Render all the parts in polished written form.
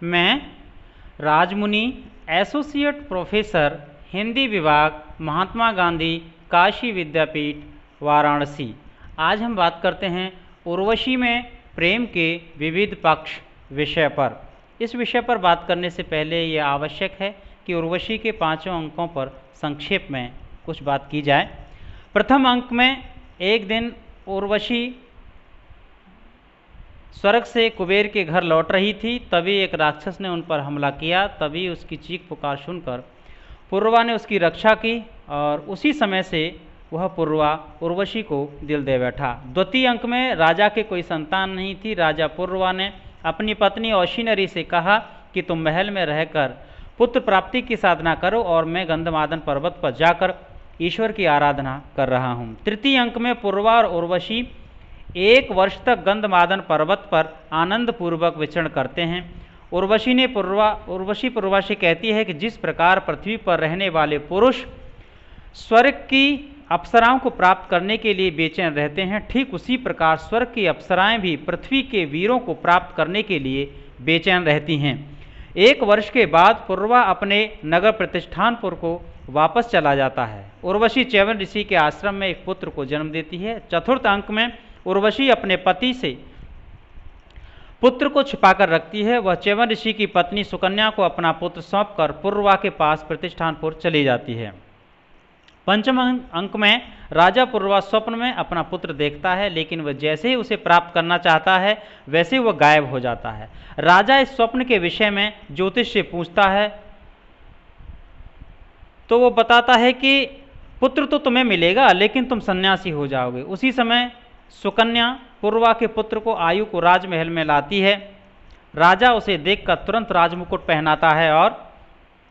मैं Rajmuni, associate professor, Hindi विभाग, महात्मा गांधी काशी विद्यापीठ, वाराणसी। आज हम बात करते हैं उर्वशी में प्रेम के विविध पक्ष विषय पर। इस विषय पर बात करने से पहले ये आवश्यक है कि उर्वशी के पांचों अंकों पर संक्षेप में कुछ बात की जाए। प्रथम अंक में एक दिन उर्वशी स्वर्ग से कुबेर के घर लौट रही थी, तभी एक राक्षस ने उन पर हमला किया। तभी उसकी चीख पुकार सुनकर पूर्वा ने उसकी रक्षा की और उसी समय से वह पूर्वा उर्वशी को दिल दे बैठा। द्वितीय अंक में राजा के कोई संतान नहीं थी। राजा पूर्वा ने अपनी पत्नी औशिनरी से कहा कि तुम महल में रहकर पुत्र प्राप्ति की साधना करो और मैं गंधमादन पर्वत पर जाकर ईश्वर की आराधना कर रहा हूँ। तृतीय अंक में पूर्वा और उर्वशी 1 वर्ष तक गंधमादन पर्वत पर आनंद पूर्वक विचरण करते हैं। उर्वशी पूर्वा से कहती है कि जिस प्रकार पृथ्वी पर रहने वाले पुरुष स्वर्ग की अप्सराओं को प्राप्त करने के लिए बेचैन रहते हैं, ठीक उसी प्रकार स्वर्ग की अप्सराएं भी पृथ्वी के वीरों को प्राप्त करने के लिए बेचैन रहती हैं। 1 वर्ष के बाद पूर्वा अपने नगर प्रतिष्ठानपुर को वापस चला जाता है। उर्वशी च्यवन ऋषि के आश्रम में एक पुत्र को जन्म देती है। चतुर्थ अंक में उर्वशी अपने पति से पुत्र को छिपाकर रखती है। वह च्यवन ऋषि की पत्नी सुकन्या को अपना पुत्र सौंपकर पूर्वा के पास प्रतिष्ठानपुर चली जाती है। पंचम अंक में राजा पूर्वा स्वप्न में अपना पुत्र देखता है, लेकिन वह जैसे ही उसे प्राप्त करना चाहता है वैसे ही वह गायब हो जाता है। राजा इस स्वप्न के विषय में ज्योतिष से पूछता है तो वो बताता है कि पुत्र तो तुम्हें मिलेगा लेकिन तुम सन्यासी हो जाओगे। उसी समय सुकन्या पूर्वा के पुत्र को आयु को राजमहल में लाती है। राजा उसे देखकर तुरंत राजमुकुट पहनाता है और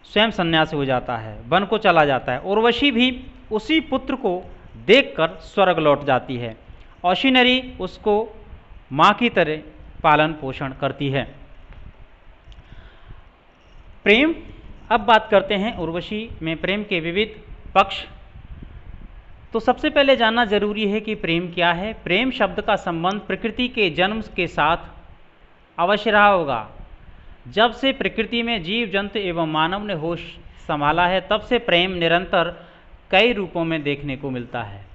स्वयं सन्यासी हो जाता है, वन को चला जाता है। उर्वशी भी उसी पुत्र को देखकर स्वर्ग लौट जाती है। औशिनरी उसको माँ की तरह पालन पोषण करती है। प्रेम। अब बात करते हैं उर्वशी में प्रेम के विविध पक्ष। तो सबसे पहले जानना जरूरी है कि प्रेम क्या है। प्रेम शब्द का संबंध प्रकृति के जन्म के साथ अवश्य रहा होगा। जब से प्रकृति में जीव जंतु एवं मानव ने होश संभाला है तब से प्रेम निरंतर कई रूपों में देखने को मिलता है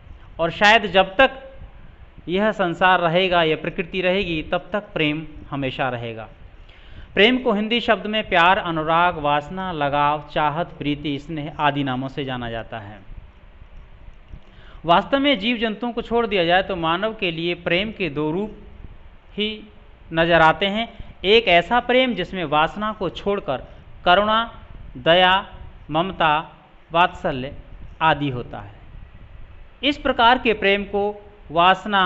और शायद जब तक यह संसार रहेगा, यह प्रकृति रहेगी, तब तक प्रेम हमेशा रहेगा। प्रेम को हिंदी शब्द में प्यार, अनुराग, वासना, लगाव, चाहत, प्रीति, स्नेह आदि नामों से जाना जाता है। वास्तव में जीव जंतुओं को छोड़ दिया जाए तो मानव के लिए प्रेम के 2 रूप ही नजर आते हैं। एक ऐसा प्रेम जिसमें वासना को छोड़कर करुणा, दया, ममता, वात्सल्य आदि होता है। इस प्रकार के प्रेम को वासना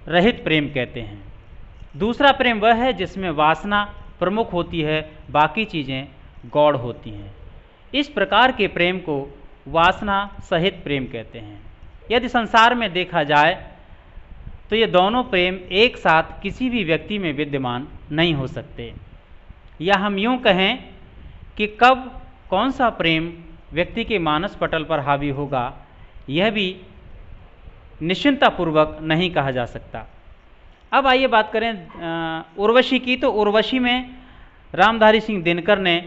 रहित प्रेम कहते हैं। दूसरा प्रेम वह है जिसमें वासना प्रमुख होती है, बाकी चीज़ें गौण होती हैं। इस प्रकार के प्रेम को वासना सहित प्रेम कहते हैं। यदि संसार में देखा जाए तो ये दोनों प्रेम एक साथ किसी भी व्यक्ति में विद्यमान नहीं हो सकते। या हम यूँ कहें कि कब कौन सा प्रेम व्यक्ति के मानस पटल पर हावी होगा यह भी निश्चिंतापूर्वक नहीं कहा जा सकता। अब आइए बात करें उर्वशी की। तो उर्वशी में रामधारी सिंह दिनकर ने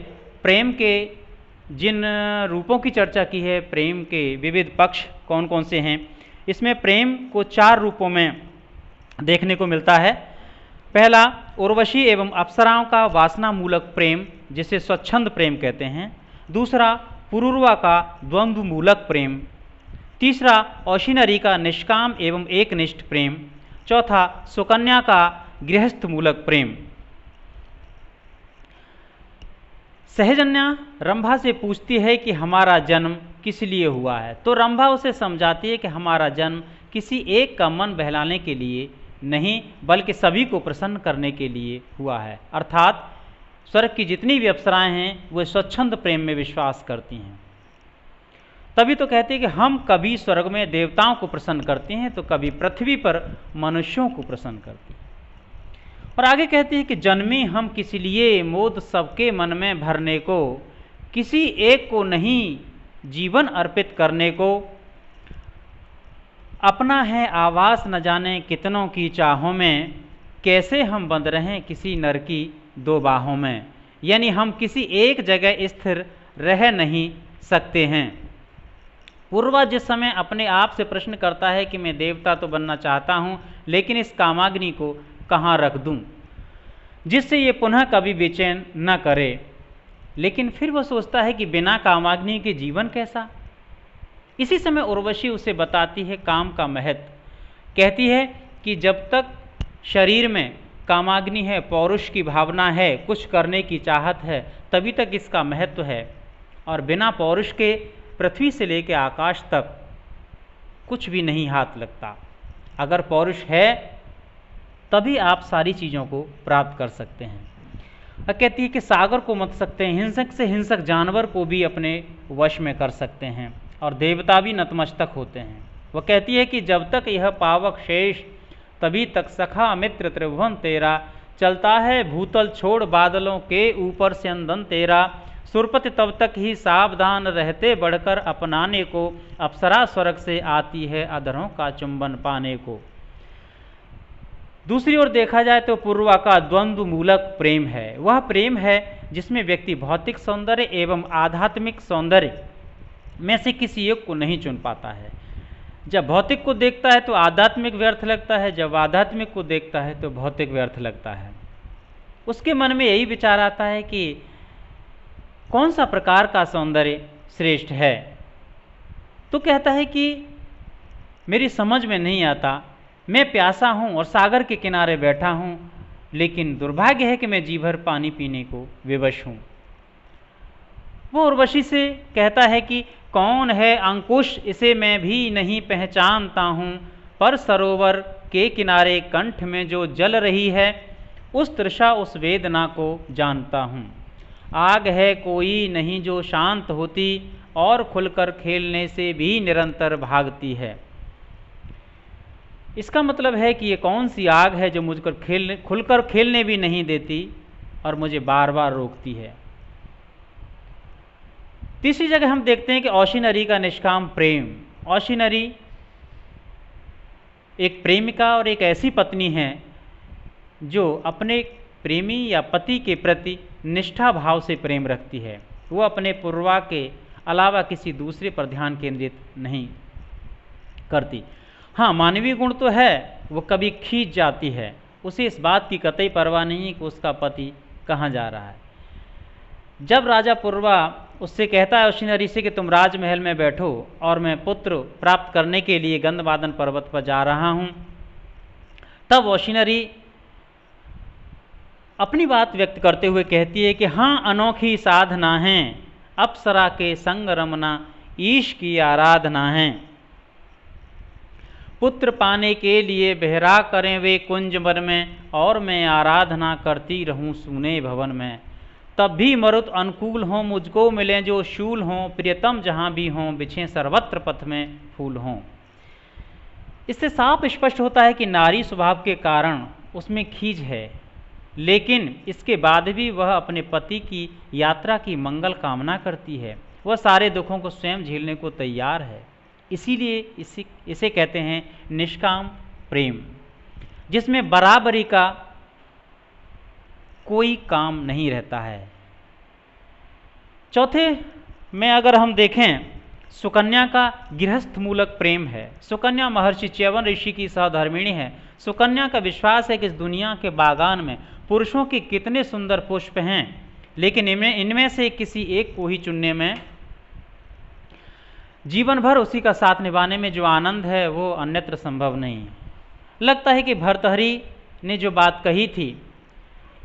प्रेम के जिन रूपों की चर्चा की है, प्रेम के विविध पक्ष कौन कौन से हैं, इसमें प्रेम को 4 रूपों में देखने को मिलता है। पहला, उर्वशी एवं अप्सराओं का वासना मूलक प्रेम जिसे स्वच्छंद प्रेम कहते हैं। दूसरा, पुरूरवा का द्वंद्व मूलक प्रेम। तीसरा, औशिनरी का निष्काम एवं एकनिष्ठ प्रेम। चौथा, सुकन्या का गृहस्थ मूलक प्रेम। सहजन्या रंभा से पूछती है कि हमारा जन्म किस लिए हुआ है। तो रंभा उसे समझाती है कि हमारा जन्म किसी एक का मन बहलाने के लिए नहीं बल्कि सभी को प्रसन्न करने के लिए हुआ है। अर्थात स्वर्ग की जितनी भी अप्सराएं हैं वे स्वच्छंद प्रेम में विश्वास करती हैं। तभी तो कहते हैं कि हम कभी स्वर्ग में देवताओं को प्रसन्न करते हैं तो कभी पृथ्वी पर मनुष्यों को प्रसन्न करते हैं। और आगे कहते हैं कि जन्मे हम किस लिए मोद सबके मन में भरने को, किसी एक को नहीं जीवन अर्पित करने को, अपना है आवास न जाने कितनों की चाहों में, कैसे हम बंध रहे हैं किसी नर की दो बाहों में, यानी हम किसी एक जगह स्थिर रह नहीं सकते हैं। पूर्वा जिस समय अपने आप से प्रश्न करता है कि मैं देवता तो बनना चाहता हूँ, लेकिन इस कामाग्नि को कहाँ रख दूँ जिससे ये पुनः कभी बेचैन न करे, लेकिन फिर वह सोचता है कि बिना कामाग्नि के जीवन कैसा। इसी समय उर्वशी उसे बताती है काम का महत्व। कहती है कि जब तक शरीर में कामाग्नि है, पौरुष की भावना है, कुछ करने की चाहत है, तभी तक इसका महत्व है। और बिना पौरुष के पृथ्वी से लेकर आकाश तक कुछ भी नहीं हाथ लगता। अगर पौरुष है तभी आप सारी चीज़ों को प्राप्त कर सकते हैं। वह कहती है कि सागर को मत सकते हैं, हिंसक से हिंसक जानवर को भी अपने वश में कर सकते हैं, और देवता भी नतमस्तक होते हैं। वह कहती है कि जब तक यह पावक शेष, तभी तक सखा मित्र त्रिभुवन तेरा, चलता है भूतल छोड़ बादलों के ऊपर से अंदन तेरा, सुरपति तब तक ही सावधान रहते बढ़कर अपनाने को, अप्सरा स्वर्ग से आती है अधरों का चुंबन पाने को। दूसरी ओर देखा जाए तो पूर्वा का द्वंद्व मूलक प्रेम है। वह प्रेम है जिसमें व्यक्ति भौतिक सौंदर्य एवं आध्यात्मिक सौंदर्य में से किसी एक को नहीं चुन पाता है। जब भौतिक को देखता है तो आध्यात्मिक व्यर्थ लगता है, जब आध्यात्मिक को देखता है तो भौतिक व्यर्थ लगता है। उसके मन में यही विचार आता है कि कौन सा प्रकार का सौंदर्य श्रेष्ठ है। तो कहता है कि मेरी समझ में नहीं आता, मैं प्यासा हूँ और सागर के किनारे बैठा हूँ, लेकिन दुर्भाग्य है कि मैं जी भर पानी पीने को विवश हूँ। वो उर्वशी से कहता है कि कौन है अंकुश, इसे मैं भी नहीं पहचानता हूँ, पर सरोवर के किनारे कंठ में जो जल रही है, उस तृषा उस वेदना को जानता हूँ। आग है कोई नहीं जो शांत होती, और खुलकर खेलने से भी निरंतर भागती है। इसका मतलब है कि ये कौन सी आग है जो मुझको खुलकर खेलने भी नहीं देती और मुझे बार बार रोकती है। तीसरी जगह हम देखते हैं कि औशिनरी का निष्काम प्रेम। औशिनरी एक प्रेमिका और एक ऐसी पत्नी है जो अपने प्रेमी या पति के प्रति निष्ठा भाव से प्रेम रखती है। वो अपने पूर्वा के अलावा किसी दूसरे पर ध्यान केंद्रित नहीं करती। हाँ, मानवीय गुण तो है, वो कभी खींच जाती है, उसे इस बात की कतई परवाह नहीं कि उसका पति कहाँ जा रहा है। जब राजा पूर्वा उससे कहता है औशिनरी से कि तुम राजमहल में बैठो और मैं पुत्र प्राप्त करने के लिए गंधमादन पर्वत पर जा रहा हूँ, तब औशिनरी अपनी बात व्यक्त करते हुए कहती है कि हाँ, अनोखी साधना है, अप्सरा के संग रमना ईश की आराधना है। पुत्र पाने के लिए बहरा करें वे कुंज वन में, और मैं आराधना करती रहूं सूने भवन में। तब भी मरुत अनुकूल हों, मुझको मिलें जो शूल हों, प्रियतम जहाँ भी हों, बिछें सर्वत्र पथ में फूल हों। इससे साफ स्पष्ट होता है कि नारी स्वभाव के कारण उसमें खींच है, लेकिन इसके बाद भी वह अपने पति की यात्रा की मंगल कामना करती है। वह सारे दुखों को स्वयं झेलने को तैयार है। इसीलिए इसे कहते हैं निष्काम प्रेम, जिसमें बराबरी का कोई काम नहीं रहता है। चौथे में अगर हम देखें, सुकन्या का गृहस्थ मूलक प्रेम है। सुकन्या महर्षि च्यवन ऋषि की सहधर्मिणी है। सुकन्या का विश्वास है कि इस दुनिया के बागान में पुरुषों के कितने सुंदर पुष्प हैं, लेकिन इनमें से किसी एक को ही चुनने में, जीवन भर उसी का साथ निभाने में जो आनंद है वो अन्यत्र संभव नहीं। लगता है कि भर्तृहरि ने जो बात कही थी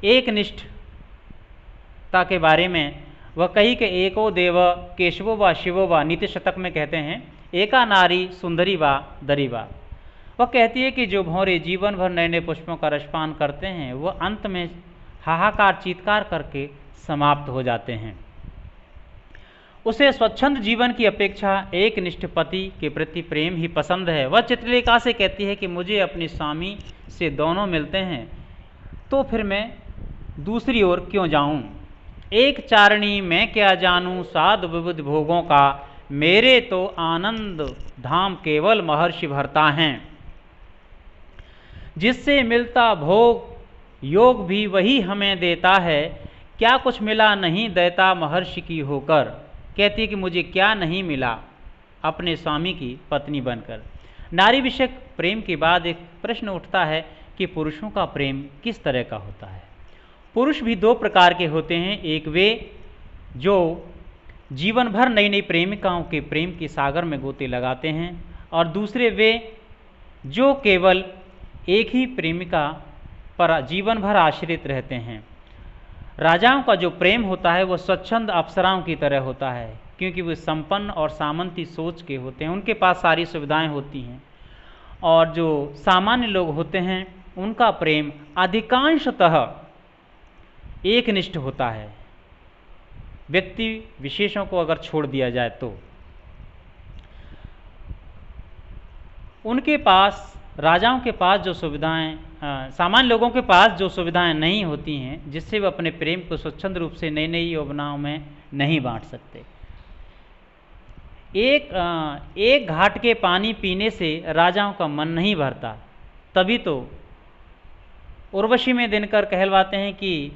एक निष्ठता के बारे में, वह कही कि एको देव केशवो व शिवो व, नीति शतक में कहते हैं एका नारी सुंदरी व दरी वा। वह कहती है कि जो भौरे जीवन भर नए नए पुष्पों का रसपान करते हैं वह अंत में हाहाकार चीत्कार करके समाप्त हो जाते हैं। उसे स्वच्छंद जीवन की अपेक्षा एक निष्ठ पति के प्रति प्रेम ही पसंद है। वह चित्रलेखा से कहती है कि मुझे अपने स्वामी से दोनों मिलते हैं, तो फिर मैं दूसरी ओर क्यों जाऊं। एक चारणी मैं क्या जानूं साध विविध भोगों का, मेरे तो आनंद धाम केवल महर्षि भरता हैं। जिससे मिलता भोग योग भी वही हमें देता है, क्या कुछ मिला नहीं देता महर्षि की होकर। कहती है कि मुझे क्या नहीं मिला अपने स्वामी की पत्नी बनकर। नारी विषयक प्रेम के बाद एक प्रश्न उठता है कि पुरुषों का प्रेम किस तरह का होता है। पुरुष भी दो प्रकार के होते हैं, एक वे जो जीवन भर नई नई प्रेमिकाओं के प्रेम के सागर में गोते लगाते हैं, और दूसरे वे जो केवल एक ही प्रेमिका पर जीवन भर आश्रित रहते हैं। राजाओं का जो प्रेम होता है वो स्वच्छंद अप्सराओं की तरह होता है, क्योंकि वे संपन्न और सामंती सोच के होते हैं, उनके पास सारी सुविधाएं होती हैं। और जो सामान्य लोग होते हैं उनका प्रेम अधिकांशतः एकनिष्ठ होता है, व्यक्ति विशेषों को अगर छोड़ दिया जाए तो। उनके पास, राजाओं के पास जो सुविधाएं, सामान्य लोगों के पास जो सुविधाएं नहीं होती हैं, जिससे वे अपने प्रेम को स्वच्छंद रूप से नई नई योजनाओं में नहीं बांट सकते। एक घाट के पानी पीने से राजाओं का मन नहीं भरता, तभी तो उर्वशी में दिनकर कहलवाते हैं कि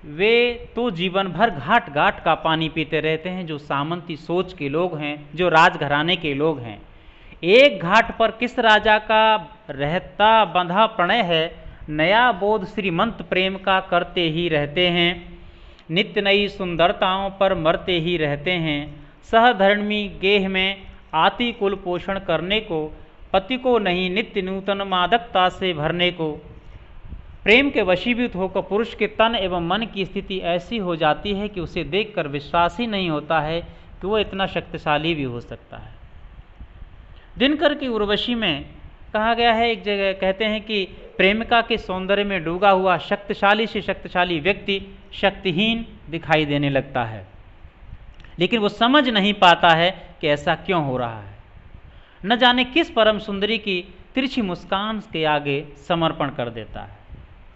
वे तो जीवन भर घाट घाट का पानी पीते रहते हैं, जो सामंती सोच के लोग हैं, जो राजघराने के लोग हैं। एक घाट पर किस राजा का रहता बंधा प्रणय है, नया बोध श्रीमंत प्रेम का करते ही रहते हैं। नित्य नई सुंदरताओं पर मरते ही रहते हैं, सहधर्मी गेह में आती कुल पोषण करने को, पति को नहीं नित्य नूतन मादकता से भरने को। प्रेम के वशीभूत होकर पुरुष के तन एवं मन की स्थिति ऐसी हो जाती है कि उसे देखकर विश्वास ही नहीं होता है कि वो इतना शक्तिशाली भी हो सकता है। दिनकर की उर्वशी में कहा गया है, एक जगह कहते हैं कि प्रेमिका के सौंदर्य में डूबा हुआ शक्तिशाली से शक्तिशाली व्यक्ति शक्तिहीन दिखाई देने लगता है, लेकिन वो समझ नहीं पाता है कि ऐसा क्यों हो रहा है। न जाने किस परम सुंदरी की तिरछी मुस्कान के आगे समर्पण कर देता है।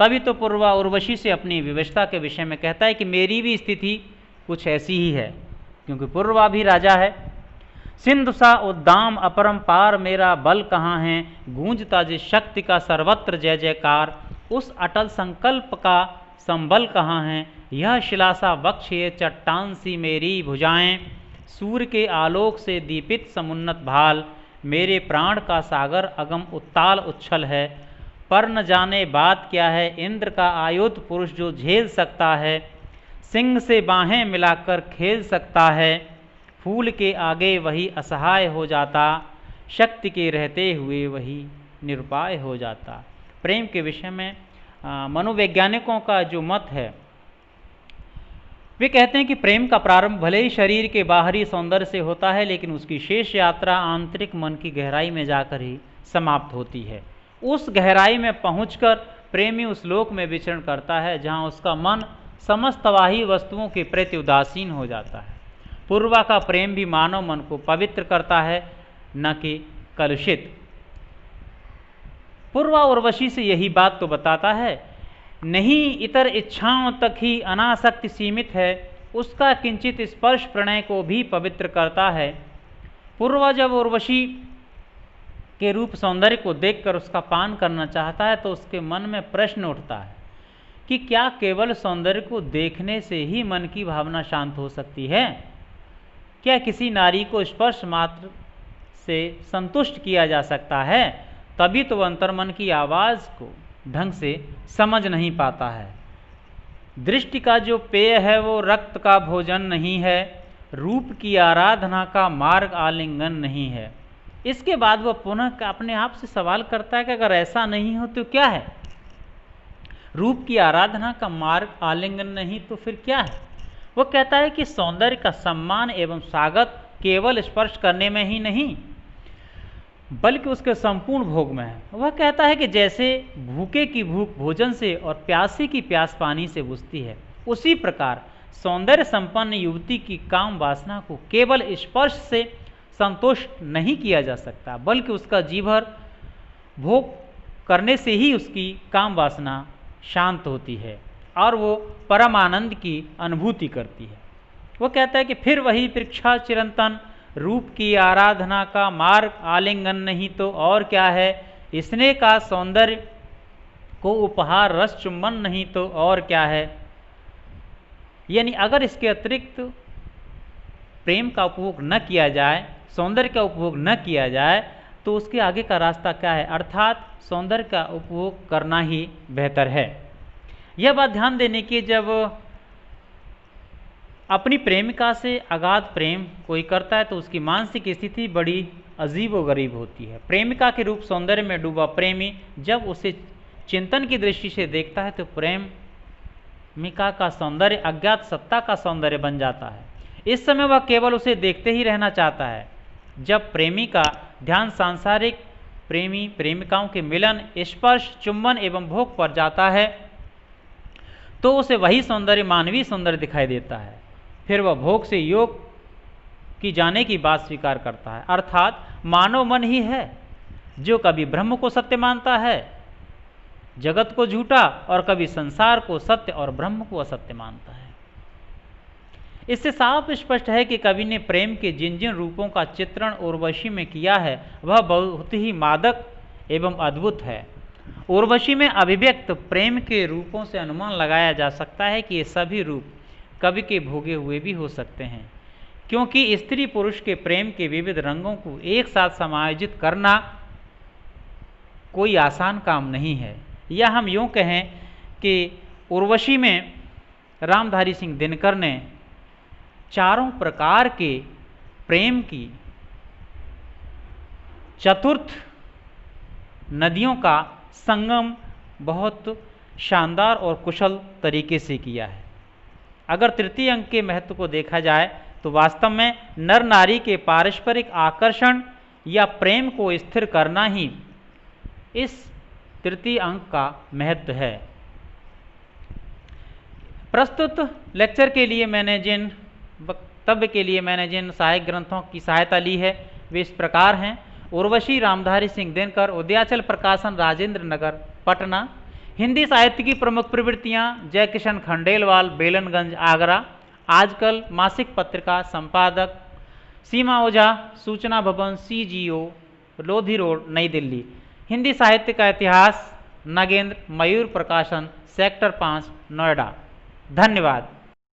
तभी तो पूर्वा उर्वशी से अपनी विवशता के विषय में कहता है कि मेरी भी स्थिति कुछ ऐसी ही है, क्योंकि पूर्वा भी राजा है। सिंधु सा उद्दाम अपरंपार मेरा बल कहाँ है, गूंजता जिस शक्ति का सर्वत्र जय जयकार। उस अटल संकल्प का संबल कहाँ है, यह शिलासा वक्ष ये चट्टान सी मेरी भुजाएं। सूर्य के आलोक से दीपित समुन्नत भाल, मेरे प्राण का सागर अगम उत्ताल उच्छल है। पर न जाने बात क्या है, इंद्र का आयुध पुरुष जो झेल सकता है, सिंह से बाहें मिलाकर खेल सकता है। फूल के आगे वही असहाय हो जाता, शक्ति के रहते हुए वही निरुपाय हो जाता। प्रेम के विषय में मनोवैज्ञानिकों का जो मत है, वे कहते हैं कि प्रेम का प्रारंभ भले ही शरीर के बाहरी सौंदर्य से होता है, लेकिन उसकी शेष यात्रा आंतरिक मन की गहराई में जाकर ही समाप्त होती है। उस गहराई में पहुंचकर प्रेमी उस लोक में विचरण करता है जहां उसका मन समस्त बाह्य वस्तुओं के प्रति उदासीन हो जाता है। पूर्वा का प्रेम भी मानव मन को पवित्र करता है, न कि कलुषित। पूर्वा उर्वशी से यही बात तो बताता है, नहीं इतर इच्छाओं तक ही अनासक्ति सीमित है, उसका किंचित स्पर्श प्रणय को भी पवित्र करता है। पूर्वा जब उर्वशी के रूप सौंदर्य को देखकर उसका पान करना चाहता है तो उसके मन में प्रश्न उठता है कि क्या केवल सौंदर्य को देखने से ही मन की भावना शांत हो सकती है? क्या किसी नारी को स्पर्श मात्र से संतुष्ट किया जा सकता है? तभी तो अंतर्मन की आवाज़ को ढंग से समझ नहीं पाता है। दृष्टि का जो पेय है वो रक्त का भोजन नहीं है, रूप की आराधना का मार्ग आलिंगन नहीं है। इसके बाद वह पुनः अपने आप से सवाल करता है कि अगर ऐसा नहीं हो तो क्या है? रूप की आराधना का मार्ग आलिंगन नहीं तो फिर क्या है? वो कहता है कि सौंदर्य का सम्मान एवं स्वागत केवल स्पर्श करने में ही नहीं, बल्कि उसके संपूर्ण भोग में है। वह कहता है कि जैसे भूखे की भूख भोजन से और प्यासे की प्यास पानी से बुझती है, उसी प्रकार सौंदर्य संपन्न युवती की काम वासना को केवल स्पर्श से संतुष्ट नहीं किया जा सकता, बल्कि उसका जी भर भोग करने से ही उसकी काम वासना शांत होती है और वो परम आनंद की अनुभूति करती है। वो कहता है कि फिर वही परीक्षा चिरंतन, रूप की आराधना का मार्ग आलिंगन नहीं तो और क्या है? स्नेह का सौंदर्य को उपहार रस चुम्बन नहीं तो और क्या है। यानी अगर इसके अतिरिक्त प्रेम का उपभोग न किया जाए, सौंदर्य का उपभोग न किया जाए, तो उसके आगे का रास्ता क्या है, अर्थात सौंदर्य का उपभोग करना ही बेहतर है। यह बात ध्यान देने की, जब अपनी प्रेमिका से अगाध प्रेम कोई करता है तो उसकी मानसिक स्थिति बड़ी अजीब व गरीब होती है। प्रेमिका के रूप सौंदर्य में डूबा प्रेमी जब उसे चिंतन की दृष्टि से देखता है तो प्रेमिका का सौंदर्य अज्ञात सत्ता का सौंदर्य बन जाता है। इस समय वह केवल उसे देखते ही रहना चाहता है। जब प्रेमी का ध्यान सांसारिक प्रेमी प्रेमिकाओं के मिलन, स्पर्श, चुंबन एवं भोग पर जाता है तो उसे वही सौंदर्य मानवीय सौंदर्य दिखाई देता है। फिर वह भोग से योग की जाने की बात स्वीकार करता है, अर्थात मानव मन ही है जो कभी ब्रह्म को सत्य मानता है, जगत को झूठा, और कभी संसार को सत्य और ब्रह्म को असत्य मानता है। इससे साफ स्पष्ट है कि कवि ने प्रेम के जिन जिन रूपों का चित्रण उर्वशी में किया है वह बहुत ही मादक एवं अद्भुत है। उर्वशी में अभिव्यक्त प्रेम के रूपों से अनुमान लगाया जा सकता है कि ये सभी रूप कवि के भोगे हुए भी हो सकते हैं, क्योंकि स्त्री पुरुष के प्रेम के विविध रंगों को एक साथ समायोजित करना कोई आसान काम नहीं है। या हम यूँ कहें कि उर्वशी में रामधारी सिंह दिनकर ने चारों प्रकार के प्रेम की चतुर्थ नदियों का संगम बहुत शानदार और कुशल तरीके से किया है। अगर तृतीय अंक के महत्व को देखा जाए तो वास्तव में नर नारी के पारस्परिक आकर्षण या प्रेम को स्थिर करना ही इस तृतीय अंक का महत्व है। प्रस्तुत लेक्चर के लिए मैंने जिन वक्तव्य के लिए मैंने जिन सहायक ग्रंथों की सहायता ली है वे इस प्रकार हैं। उर्वशी रामधारी सिंह दिनकर, उदयाचल प्रकाशन, राजेंद्र नगर, पटना। हिंदी साहित्य की प्रमुख प्रवृत्तियाँ, जयकिशन खंडेलवाल, बेलनगंज, आगरा। आजकल मासिक पत्रिका, संपादक सीमा ओझा, सूचना भवन, CGO, लोधी रोड, नई दिल्ली। हिंदी साहित्य का इतिहास, नगेंद्र, मयूर प्रकाशन, सेक्टर 5, नोएडा। धन्यवाद।